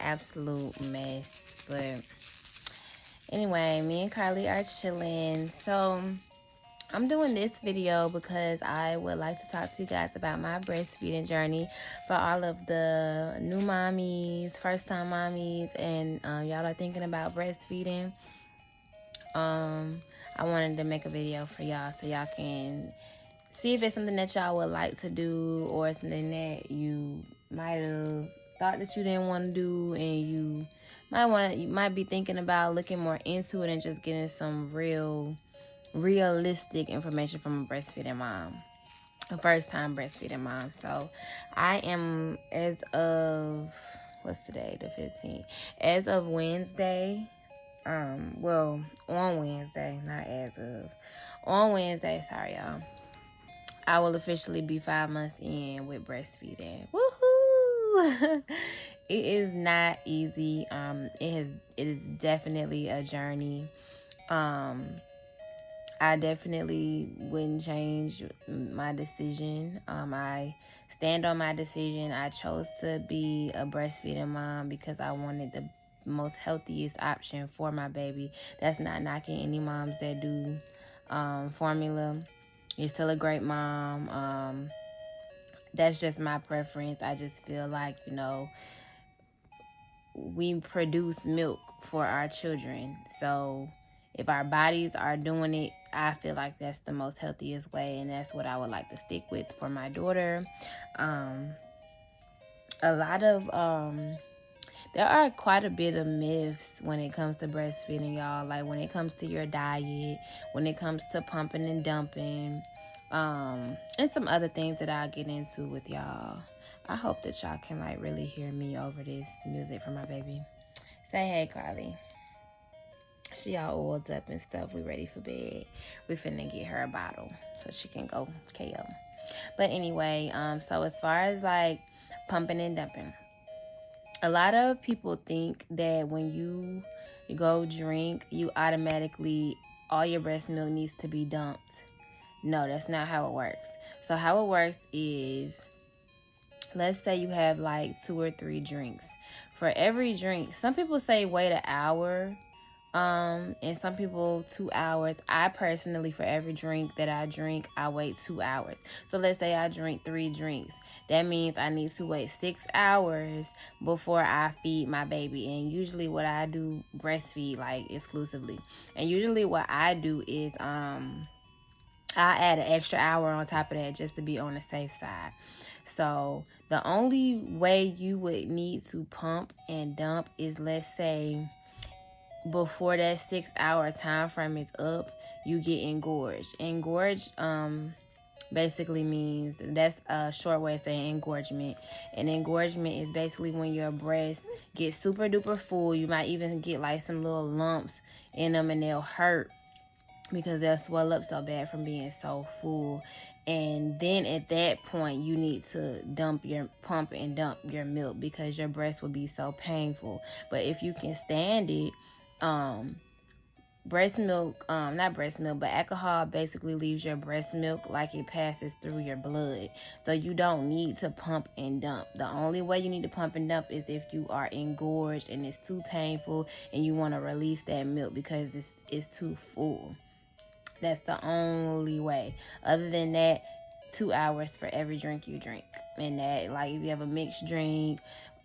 absolute mess. But anyway, me and Carlie are chilling. So I'm doing this video because I would like to talk to you guys about my breastfeeding journey for all of the new mommies, first time mommies, and y'all are thinking about breastfeeding. I wanted to make a video for y'all so y'all can see if it's something that y'all would like to do, or something that you might have thought that you didn't want to do, and you might be thinking about looking more into it and just getting some realistic information from a breastfeeding mom, a first time breastfeeding mom. So I am, as of, what's today, the 15th, as of Wednesday, well, on Wednesday, not as of, on Wednesday, sorry y'all, I will officially be 5 months in with breastfeeding. Woohoo! It is not easy. It is definitely a journey. I definitely wouldn't change my decision. I stand on my decision. I chose to be a breastfeeding mom because I wanted the most healthiest option for my baby. That's not knocking any moms that do formula. You're still a great mom. That's just my preference. I just feel like, we produce milk for our children. So if our bodies are doing it, I feel like that's the most healthiest way, and that's what I would like to stick with for my daughter. A lot of there are quite a bit of myths when it comes to breastfeeding, y'all. Like when it comes to your diet, when it comes to pumping and dumping, and some other things that I'll get into with y'all. I hope that y'all can like really hear me over this music from my baby. Say hey, Carlie. She all oiled up and stuff. We ready for bed. We finna get her a bottle so she can go KO. But anyway, so as far as like pumping and dumping, a lot of people think that when you go drink, you automatically, all your breast milk needs to be dumped. No, that's not how it works. So how it works is, let's say you have like 2 or 3 drinks. For every drink, some people say wait an hour, and some people 2 hours. I personally, for every drink that I drink, I wait 2 hours. So let's say I drink 3 drinks. That means I need to wait 6 hours before I feed my baby. And usually what I do, breastfeed like exclusively. And usually what I do is I add an extra hour on top of that just to be on the safe side. So the only way you would need to pump and dump is, let's say, before that 6 hour time frame is up, you get engorged. Engorged basically means, that's a short way of saying engorgement. And engorgement is basically when your breast gets super duper full. You might even get like some little lumps in them, and they'll hurt because they'll swell up so bad from being so full. And then at that point, you need to pump and dump your milk because your breast will be so painful. But if you can stand it, breast milk, not breast milk, but alcohol basically leaves your breast milk like it passes through your blood. So you don't need to pump and dump. The only way you need to pump and dump is if you are engorged and it's too painful and you want to release that milk because it's too full. That's the only way. Other than that, 2 hours for every drink you drink. And that, like, if you have a mixed drink,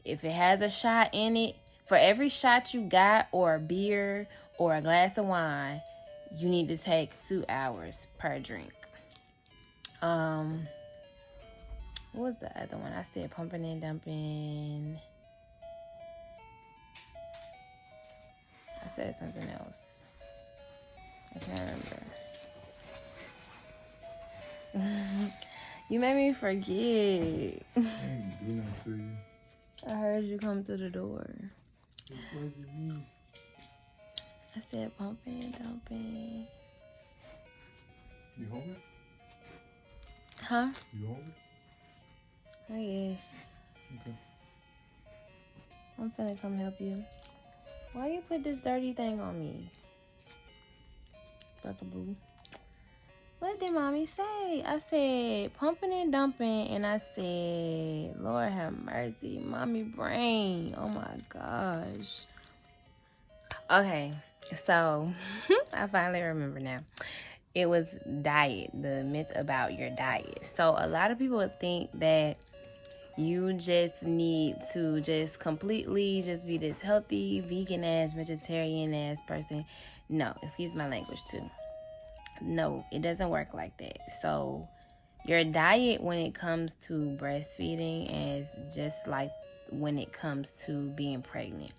if it has a shot in it, for every shot you got, or a beer, or a glass of wine, you need to take 2 hours per drink. What was the other one? I said pumping and dumping. I said something else. I can't remember. You made me forget. I ain't do nothing to you. I heard you come through the door. What does it mean? I said pumping and dumping. You home it? Huh? You home it? I guess. Okay. I'm finna come help you. Why you put this dirty thing on me? Buckaboo. What did mommy say? I said pumping and dumping, and I said, Lord have mercy, mommy brain. Oh my gosh. Okay, so I finally remember now. It was diet, the myth about your diet. So a lot of people think that you just need to just completely just be this healthy, vegan ass, vegetarian ass person. No, excuse my language too. No, it doesn't work like that. So your diet when it comes to breastfeeding is just like when it comes to being pregnant.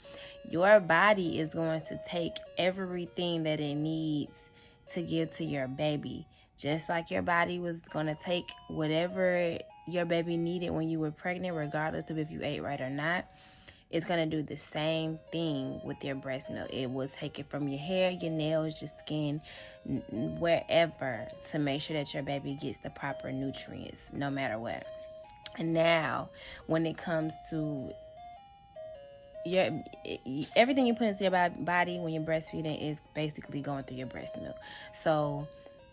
Your body is going to take everything that it needs to give to your baby. Just like your body was going to take whatever your baby needed when you were pregnant, regardless of if you ate right or not. It's going to do the same thing with your breast milk. It will take it from your hair, your nails, your skin, wherever, to make sure that your baby gets the proper nutrients, no matter what. And now, when it comes to your everything you put into your body when you're breastfeeding is basically going through your breast milk. So,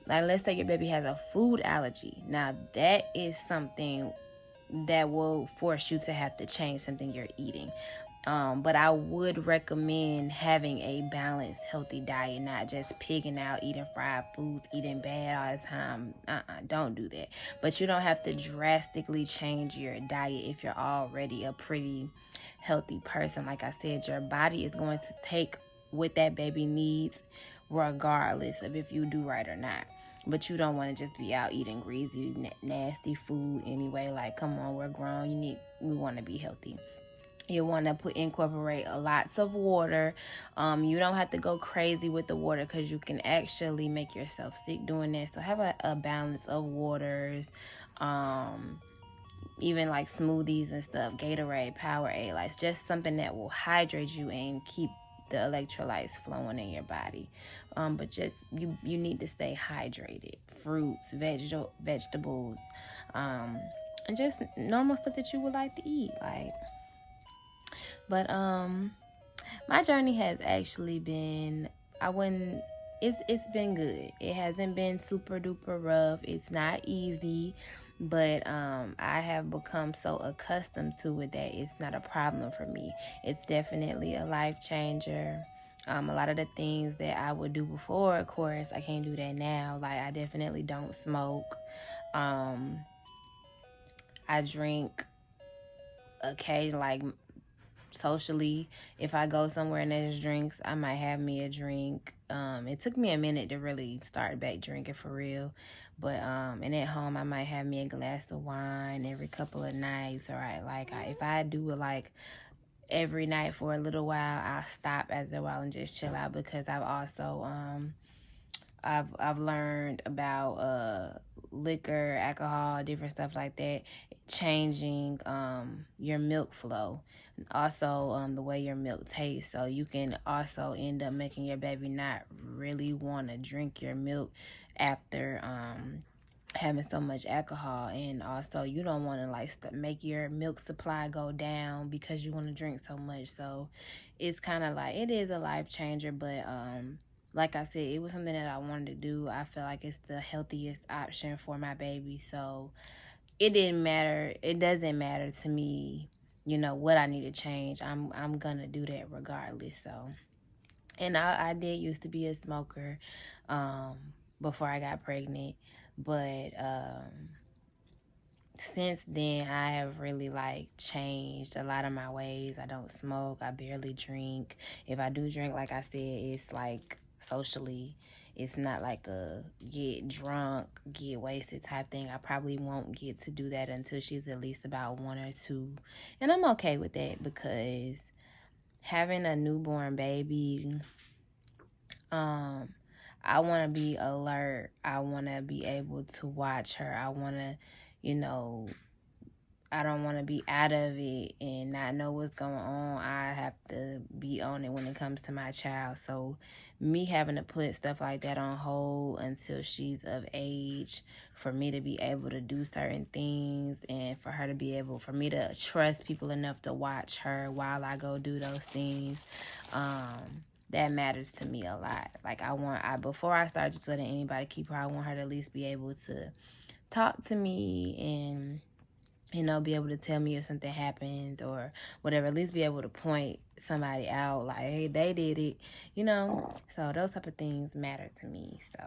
like, let's say your baby has a food allergy. Now, that is something that will force you to have to change something you're eating. But I would recommend having a balanced, healthy diet, not just pigging out, eating fried foods, eating bad all the time. Don't do that. But you don't have to drastically change your diet if you're already a pretty healthy person. Like I said, your body is going to take what that baby needs, regardless of if you do right or not. But you don't want to just be out eating greasy, nasty food anyway. Like, come on, we're grown. We want to be healthy. You want to incorporate lots of water. You don't have to go crazy with the water because you can actually make yourself sick doing that. So have a balance of waters. Even like smoothies and stuff, Gatorade, Powerade, like just something that will hydrate you and keep the electrolytes flowing in your body. But just you need to stay hydrated. Fruits, vegetables, and just normal stuff that you would like to eat. But my journey has actually been, it's been good. It hasn't been super duper rough. It's not easy, but I have become so accustomed to it that it's not a problem for me. It's definitely a life changer. A lot of the things that I would do before, of course, I can't do that now. Like, I definitely don't smoke. I drink occasionally, like socially. If I go somewhere and there's drinks, I might have me a drink. It took me a minute to really start back drinking for real, but and at home I might have me a glass of wine every couple of nights. All right, if I do it like every night for a little while, I'll stop after a while and just chill out, because I've also I've learned about liquor, alcohol, different stuff like that, changing your milk flow, also the way your milk tastes. So you can also end up making your baby not really want to drink your milk after having so much alcohol. And also you don't want to make your milk supply go down because you want to drink so much. So it's kind of like, it is a life changer, but like I said, it was something that I wanted to do. I feel like it's the healthiest option for my baby. So it didn't matter. It doesn't matter to me, what I need to change. I'm gonna do that regardless. So, and I did used to be a smoker before I got pregnant, but since then I have really changed a lot of my ways. I don't smoke. I barely drink. If I do drink, like I said, it's like socially. It's not like a get drunk, get wasted type thing. I probably won't get to do that until she's at least about 1 or 2. And I'm okay with that, because having a newborn baby, I want to be alert. I want to be able to watch her. I want to, I don't want to be out of it and not know what's going on. I have to be on it when it comes to my child. So me having to put stuff like that on hold until she's of age, for me to be able to do certain things, and for me to trust people enough to watch her while I go do those things, that matters to me a lot. Like before I start just letting anybody keep her, I want her to at least be able to talk to me and, you know, be able to tell me if something happens or whatever. At least be able to point somebody out like, hey, they did it, you know. So those type of things matter to me. So,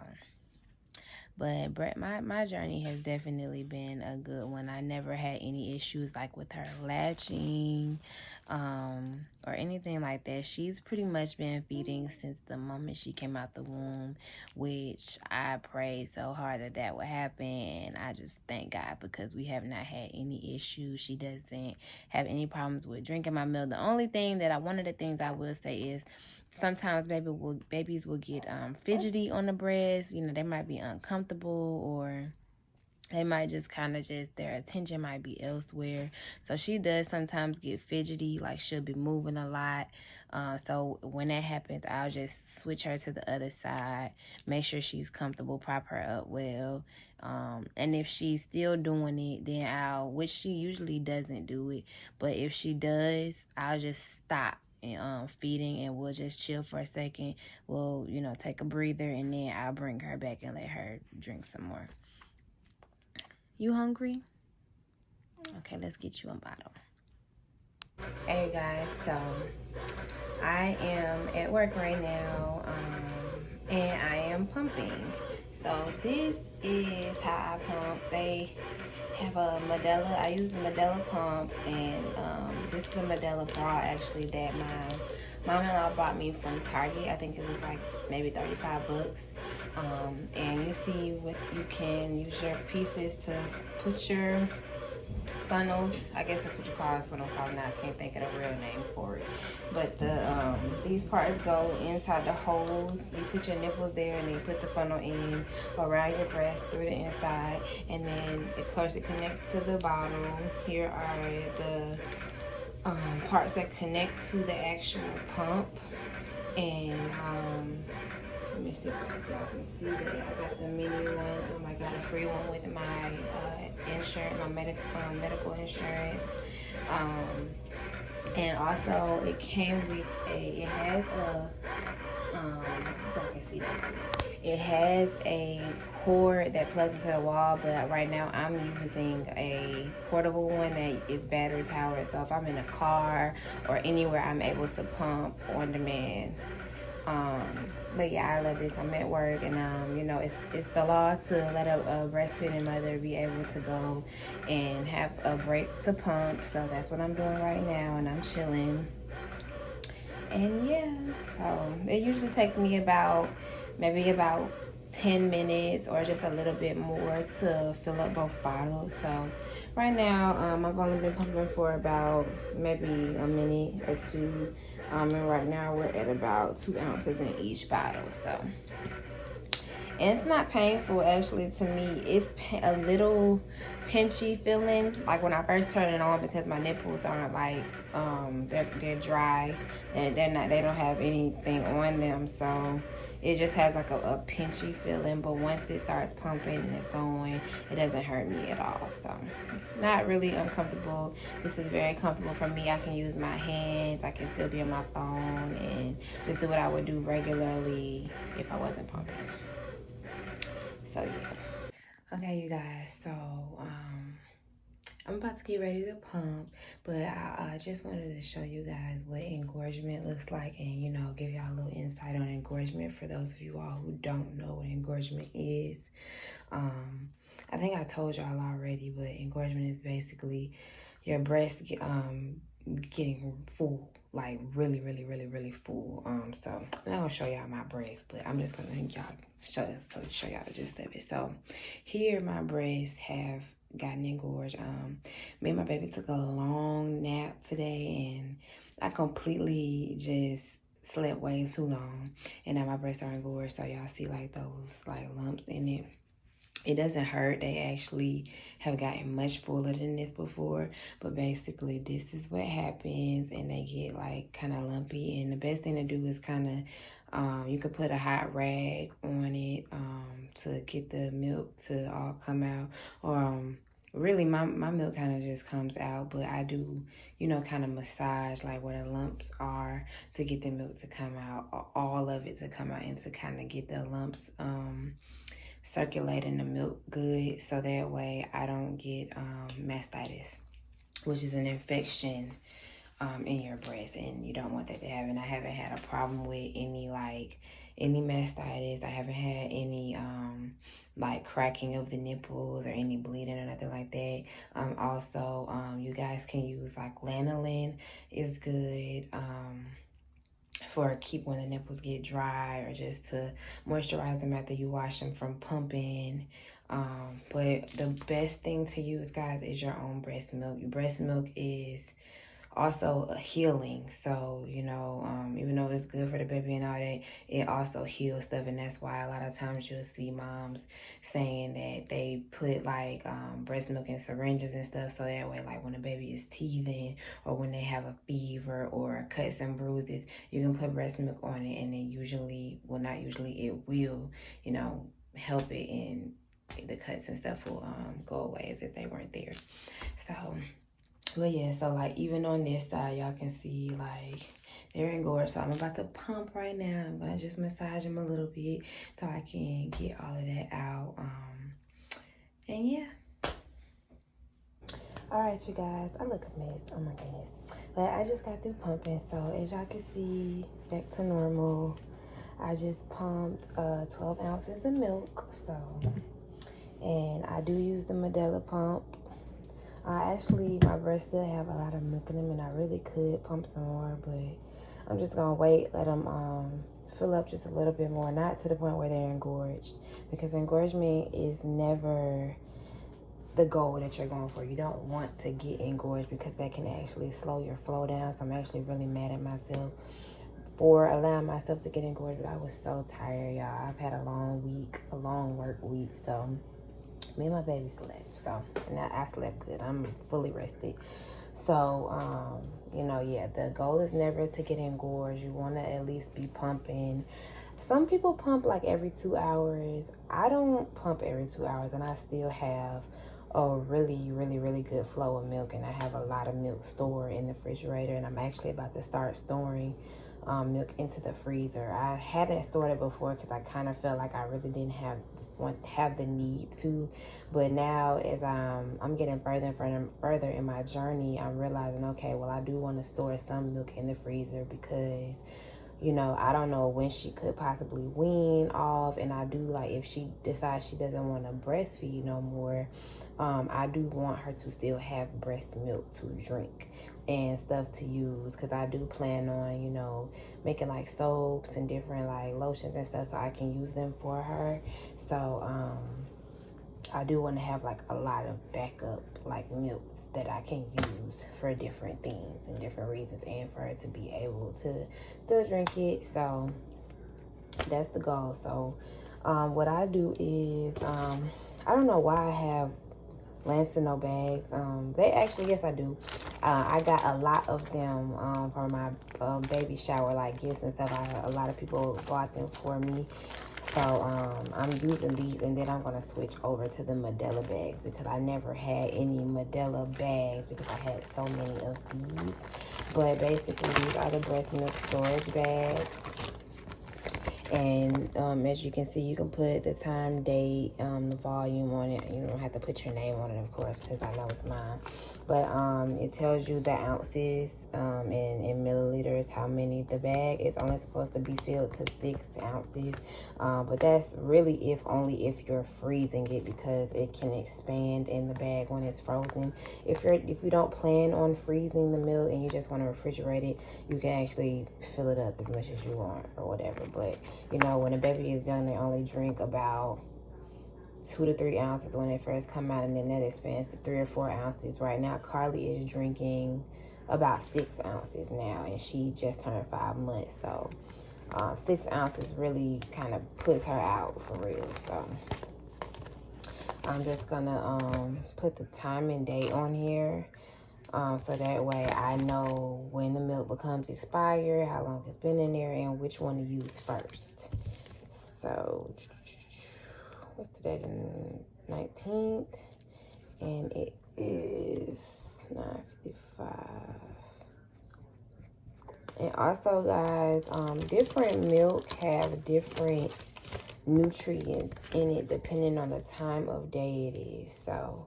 but my journey has definitely been a good one. I never had any issues like with her latching, or anything like that. She's pretty much been feeding since the moment she came out the womb, which I prayed so hard that that would happen. And I just thank God because we have not had any issues. She doesn't have any problems with drinking my milk. The only thing one of the things I will say is sometimes babies will get fidgety on the breast. You know, they might be uncomfortable, or they might just their attention might be elsewhere. So she does sometimes get fidgety, like she'll be moving a lot. So when that happens, I'll just switch her to the other side, make sure she's comfortable, prop her up well. And if she's still doing it, then which she usually doesn't do it, but if she does, I'll just stop and feeding, and we'll just chill for a second. We'll, you know, take a breather, and then I'll bring her back and let her drink some more. You hungry? Okay, let's get you a bottle. Hey guys, so I am at work right now, and I am pumping. So this is how I pump. They have a Medela. I use the Medela pump, and this is a Medela bra actually that my mom-in-law bought me from Target. I think it was like maybe $35. And you see what you can use your pieces to put your funnels. I guess that's what you call it. That's what I'm calling it now. I can't think of a real name for it. But these parts go inside the holes. You put your nipples there, and then you put the funnel in around your breast through the inside, and then of course it connects to the bottom. Here are the parts that connect to the actual pump, and let me see if y'all can see that. I got the mini one. I got a free one with my insurance, my medical insurance. And also it came with it has a, I can see that. It has a cord that plugs into the wall, but right now I'm using a portable one that is battery powered. So if I'm in a car or anywhere, I'm able to pump on demand. But yeah, I love this. I'm at work, and you know, it's the law to let a breastfeeding mother be able to go and have a break to pump. So that's what I'm doing right now, and I'm chilling. And yeah, so it usually takes me maybe about 10 minutes or just a little bit more to fill up both bottles. So right now, I've only been pumping for about maybe a minute or two. And right now we're at about 2 ounces in each bottle. So, and it's not painful actually to me. It's a little pinchy feeling like when I first turn it on, because my nipples aren't like they're dry, and they don't have anything on them, so it just has like a pinchy feeling. But once it starts pumping and it's going, it doesn't hurt me at all. So not really uncomfortable. This is very comfortable for me. I can use my hands. I can still be on my phone and just do what I would do regularly if I wasn't pumping. So yeah. Okay, you guys. So I'm about to get ready to pump, but I just wanted to show you guys what engorgement looks like, and, you know, give y'all a little insight on engorgement for those of you all who don't know what engorgement is. I think I told y'all already, but engorgement is basically your breast getting full, like really full. So I'm not gonna show y'all my breasts, but I'm just gonna show y'all the gist of it. So here my breasts have gotten engorged. Me and my baby took a long nap today, and I completely just slept way too long, and now my breasts are engorged. So y'all see like those like lumps in it. It doesn't hurt. They actually have gotten much fuller than this before, but basically this is what happens, and they get like kind of lumpy. And the best thing to do is kind of you could put a hot rag on it to get the milk to all come out, or really my milk kind of just comes out, but I do, you know, kind of massage like where the lumps are to get the milk to come out, all of it to come out, and to kind of get the lumps circulating the milk good, so that way I don't get mastitis, which is an infection in your breast, and you don't want that to happen. I haven't had a problem with any mastitis. I haven't had any like cracking of the nipples or any bleeding or nothing like that. Also, you guys can use like lanolin is good. For keep when the nipples get dry, or just to moisturize them after you wash them from pumping. But the best thing to use, guys, is your own breast milk. Your breast milk is also a healing. So, you know, even though it's good for the baby and all that, it also heals stuff. And that's why a lot of times you'll see moms saying that they put like breast milk in syringes and stuff, so that way like when the baby is teething or when they have a fever or cuts and bruises, you can put breast milk on it, and it will, you know, help it, and the cuts and stuff will go away as if they weren't there. So, but yeah, so like even on this side, y'all can see like they're engorged. So I'm about to pump right now. I'm gonna just massage them a little bit so I can get all of that out. And yeah. All right, you guys, I look a mess. Oh my goodness. But I just got through pumping. So as y'all can see, back to normal. I just pumped 12 ounces of milk. So, and I do use the Medela pump. Actually, my breasts still have a lot of milk in them, and I really could pump some more, but I'm just gonna wait, let them fill up just a little bit more, not to the point where they're engorged, because engorgement is never the goal that you're going for. You don't want to get engorged, because that can actually slow your flow down. So I'm actually really mad at myself for allowing myself to get engorged, but I was so tired, y'all. I've had a long work week, so me and my baby slept, so, and I slept good. I'm fully rested. So, you know, yeah, the goal is never to get engorged. You want to at least be pumping. Some people pump like every 2 hours. I don't pump every 2 hours, and I still have a really good flow of milk, and I have a lot of milk stored in the refrigerator, and I'm actually about to start storing milk into the freezer. I hadn't stored it before because I kind of felt like I really didn't have the need to, but now as I'm getting further in my journey, I'm realizing, okay, well, I do want to store some milk in the freezer, because, you know, I don't know when she could possibly wean off, and I do, like, if she decides she doesn't want to breastfeed no more, I do want her to still have breast milk to drink and stuff to use, because I do plan on, you know, making like soaps and different like lotions and stuff so I can use them for her. So I do want to have like a lot of backup like milks that I can use for different things and different reasons, and for her to be able to still drink it. So that's the goal. So what I do is I don't know why I have Lansino bags. They actually, yes, I do. I got a lot of them for my baby shower, like gifts and stuff. A lot of people bought them for me. So I'm using these, and then I'm going to switch over to the Medela bags, because I never had any Medela bags because I had so many of these. But basically, these are the breast milk storage bags. And as you can see, you can put the time, date, the volume on it. You don't have to put your name on it, of course, because I know it's mine. But it tells you the ounces in milliliters, how many. The bag is only supposed to be filled to 6 ounces. But that's really only if you're freezing it, because it can expand in the bag when it's frozen. If you don't plan on freezing the milk and you just want to refrigerate it, you can actually fill it up as much as you want or whatever. But you know, when a baby is young, they only drink about 2 to 3 ounces when they first come out, and then that expands to 3 or 4 ounces. Right now, Carlie is drinking about 6 ounces now, and she just turned 5 months. So 6 ounces really kind of puts her out for real. So I'm just gonna put the time and date on here. So that way I know when the milk becomes expired, how long it's been in there, and which one to use first. So, what's today, the 19th? And it is 9:55. And also, guys, different milk have different nutrients in it depending on the time of day it is. So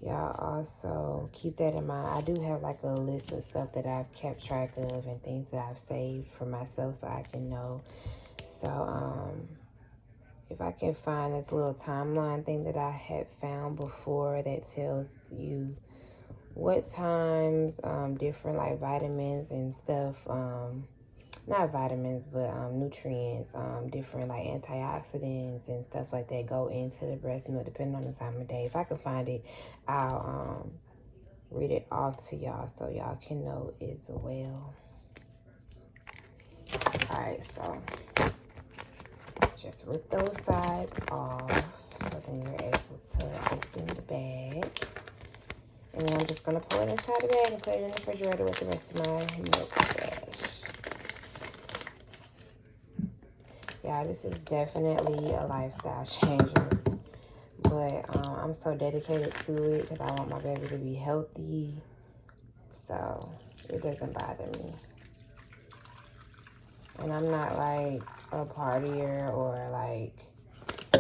y'all also keep that in mind. I do have like a list of stuff that I've kept track of and things that I've saved for myself so I can know. So if I can find this little timeline thing that I had found before that tells you what times different like vitamins and stuff, not vitamins but nutrients, different like antioxidants and stuff like that go into the breast milk depending on the time of day. If I can find it, I'll read it off to y'all so y'all can know as well. All right, so just rip those sides off so then you're able to open the bag. And then I'm just going to pull it inside the bag and put it in the refrigerator with the rest of my milk stash. Yeah, this is definitely a lifestyle changer. But I'm so dedicated to it because I want my baby to be healthy. So it doesn't bother me. And I'm not like a partier or like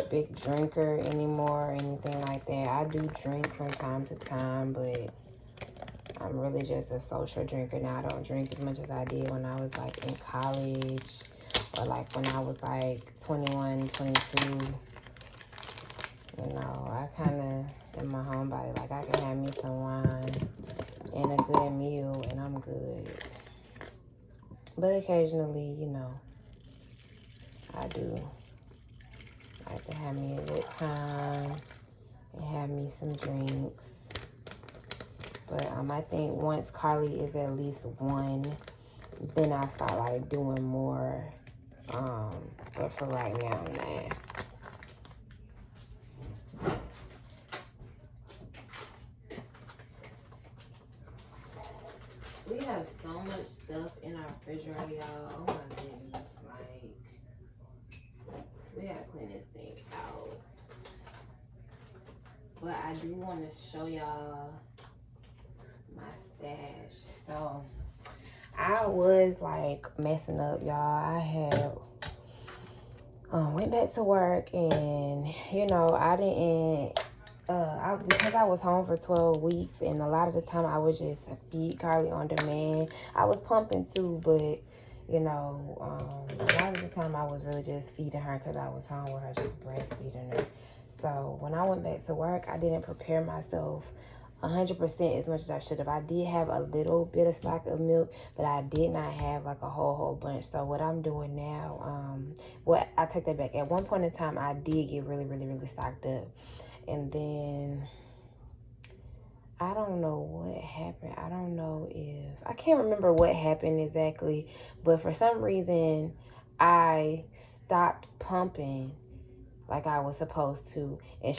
big drinker anymore or anything like that. I do drink from time to time, but I'm really just a social drinker now. I don't drink as much as I did when I was like in college or like when I was like 21, 22. You know, I kind of, in my homebody, like I can have me some wine and a good meal and I'm good. But occasionally, you know, I do like to have me a good time and have me some drinks. But I think once Carlie is at least 1, then I start like doing more. But for right now, nah. We have so much stuff in our refrigerator, y'all. Oh my goodness, like we gotta clean this thing out. But I do want to show y'all my stash. So I was like messing up, y'all. I had went back to work and you know I didn't because I was home for 12 weeks and a lot of the time I would just feed Carlie on demand. I was pumping too, but you know a lot of the time I was really just feeding her because I was home with her, just breastfeeding her. So when I went back to work, I didn't prepare myself 100% as much as I should have. I did have a little bit of stock of milk, but I did not have like a whole bunch. So what I'm doing now, I take that back. At one point in time, I did get really stocked up. And then I don't know what happened. I don't know if, I can't remember what happened exactly, but for some reason I stopped pumping like I was supposed to, and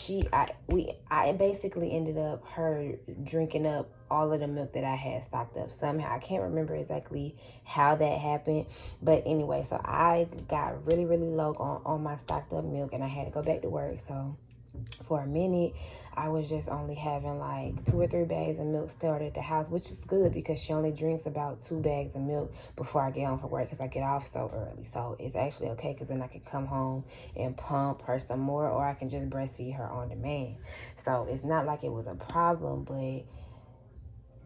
I basically ended up her drinking up all of the milk that I had stocked up somehow. I can't remember exactly how that happened, but anyway, so I got really low on my stocked up milk and I had to go back to work. So for a minute, I was just only having like 2 or 3 bags of milk stored at the house, which is good because she only drinks about 2 bags of milk before I get home from work because I get off so early. So it's actually okay because then I can come home and pump her some more, or I can just breastfeed her on demand. So it's not like it was a problem, but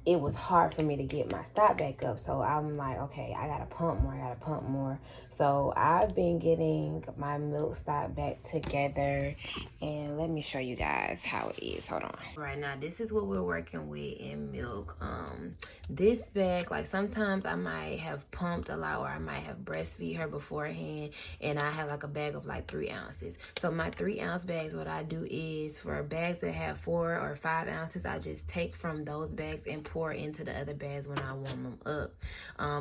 it was hard for me to get my stock back up. So I'm like, okay, I gotta pump more. So I've been getting my milk stock back together, and let me show you guys how it is. Hold on. Right now, this is what we're working with in milk. This bag, like sometimes I might have pumped a lot, or I might have breastfeed her beforehand, and I have like a bag of like 3 ounces. So my 3 ounce bags, what I do is for bags that have 4 or 5 ounces, I just take from those bags and pour into the other bags when I warm them up.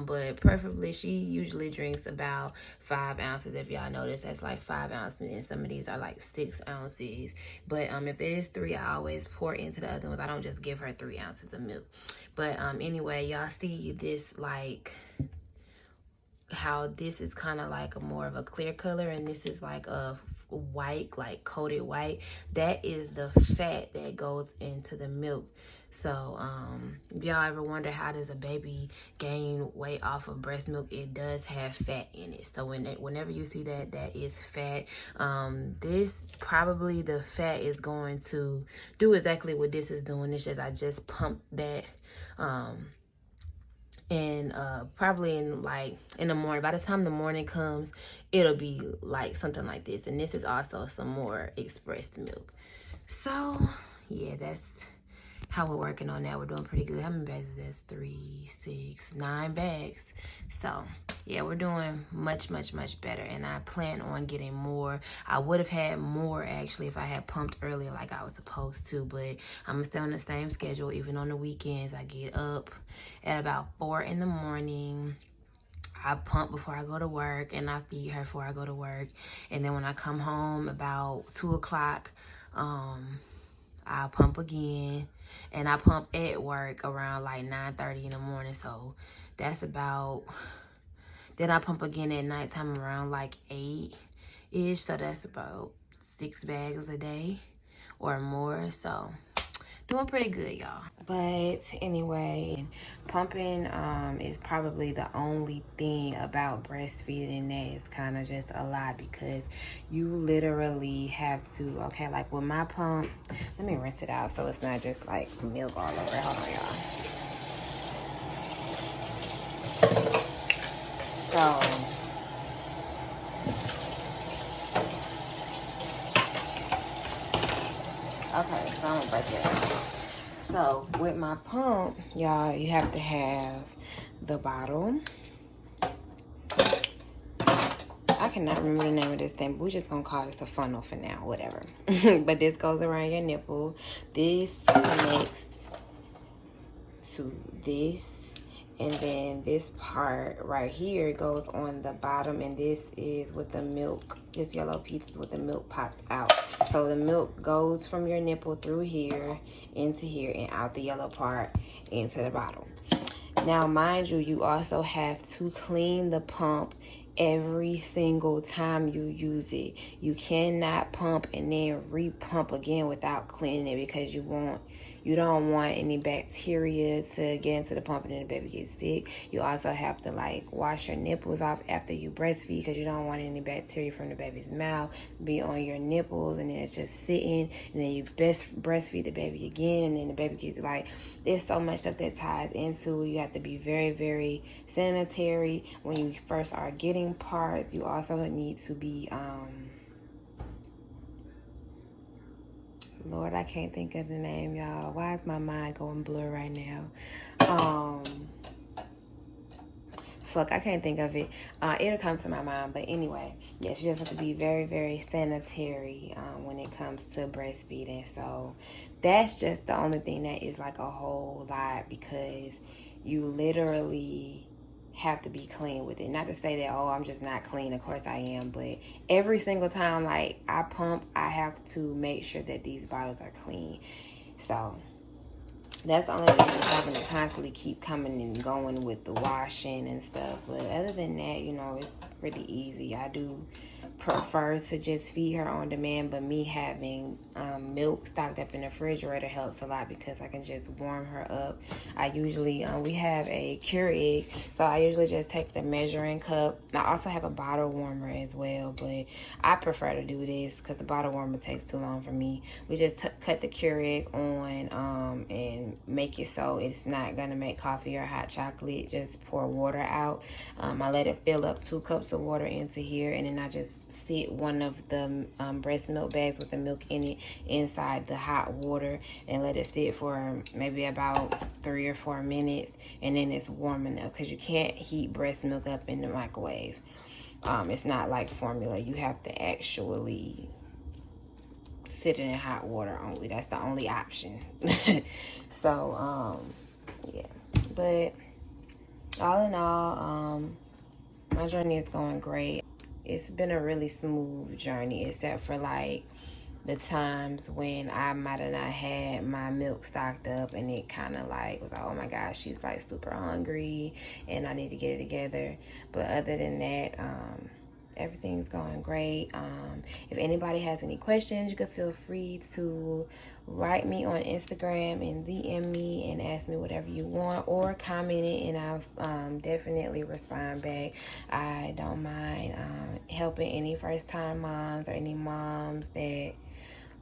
But preferably, she usually drinks about 5 ounces. If y'all notice, that's like 5 ounces, and some of these are like 6 ounces. But if it is 3, I always pour into the other ones. I don't just give her 3 ounces of milk. But anyway, y'all see this like how this is kind of like a more of a clear color and this is like a white, like coated white, that is the fat that goes into the milk. So if y'all ever wonder how does a baby gain weight off of breast milk, it does have fat in it. So whenever you see that, that is fat. This probably, the fat is going to do exactly what this is doing. It's just I just pumped that and probably in the morning. By the time the morning comes, it'll be like something like this. And this is also some more expressed milk. So yeah, that's how we're working on that. We're doing pretty good. How many bags is this? 3, 6, 9 bags. So yeah, we're doing much better, and I plan on getting more. I would have had more actually if I had pumped earlier like I was supposed to, but I'm gonna stay on the same schedule. Even on the weekends, I get up at about 4 in the morning. I pump before I go to work, and I feed her before I go to work. And then when I come home about 2 o'clock, I'll pump again. And I pump at work around like 9:30 in the morning. So that's about, then I pump again at nighttime around like 8-ish. So that's about 6 bags a day or more. So doing pretty good, y'all. But anyway, pumping is probably the only thing about breastfeeding that is kind of just a lot, because you literally have to, okay, like with my pump, let me rinse it out so it's not just like milk all over. Hold on, y'all. So okay, so I'm gonna break it out. So with my pump, y'all, you have to have the bottle. I cannot remember the name of this thing, but we're just gonna call this a funnel for now, whatever. But this goes around your nipple. This connects to this, and then this part right here goes on the bottom, and this is with the milk. This yellow piece is with the milk popped out. So the milk goes from your nipple through here into here and out the yellow part into the bottle. Now, mind you, you also have to clean the pump every single time you use it. You cannot pump and then re-pump again without cleaning it, because you don't want any bacteria to get into the pump and then the baby gets sick. You also have to like wash your nipples off after you breastfeed, because you don't want any bacteria from the baby's mouth be on your nipples, and then it's just sitting, and then you breastfeed the baby again, and then the baby gets like, there's so much stuff that ties into. You have to be very sanitary when you first are getting parts. You also need to be Lord, I can't think of the name, y'all. Why is my mind going blur right now? Fuck, I can't think of it. It'll come to my mind. But anyway, yes, you just have to be very sanitary when it comes to breastfeeding. So that's just the only thing that is like a whole lot, because you literally have to be clean with it. Not to say that, oh, I'm just not clean. Of course I am. But every single time like I pump, I have to make sure that these bottles are clean. So that's the only thing, is having to constantly keep coming and going with the washing and stuff. But other than that, you know, it's pretty easy. I do prefer to just feed her on demand, but me having milk stocked up in the refrigerator helps a lot, because I can just warm her up. I usually we have a Keurig, so I usually just take the measuring cup. I also have a bottle warmer as well, but I prefer to do this because the bottle warmer takes too long for me. We just cut the Keurig on and make it so it's not gonna make coffee or hot chocolate. Just pour water out. I let it fill up 2 cups of water into here, and then I just sit one of the breast milk bags with the milk in it inside the hot water and let it sit for maybe about 3 or 4 minutes, and then it's warm enough, because you can't heat breast milk up in the microwave. It's not like formula. You have to actually sit in hot water only. That's the only option. So yeah, but all in all, my journey is going great. It's been a really smooth journey, except for like the times when I might have not had my milk stocked up, and it kind of like was like, oh my gosh, she's like super hungry and I need to get it together. But other than that, everything's going great. If anybody has any questions, you can feel free to write me on Instagram and DM me and ask me whatever you want, or comment it and I'll definitely respond back. I don't mind helping any first-time moms or any moms that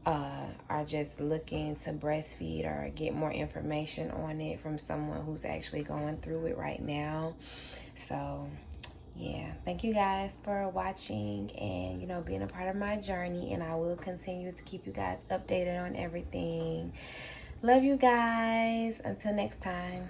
are just looking to breastfeed or get more information on it from someone who's actually going through it right now. So yeah, thank you guys for watching and, you know, being a part of my journey, and I will continue to keep you guys updated on everything. Love you guys. Until next time.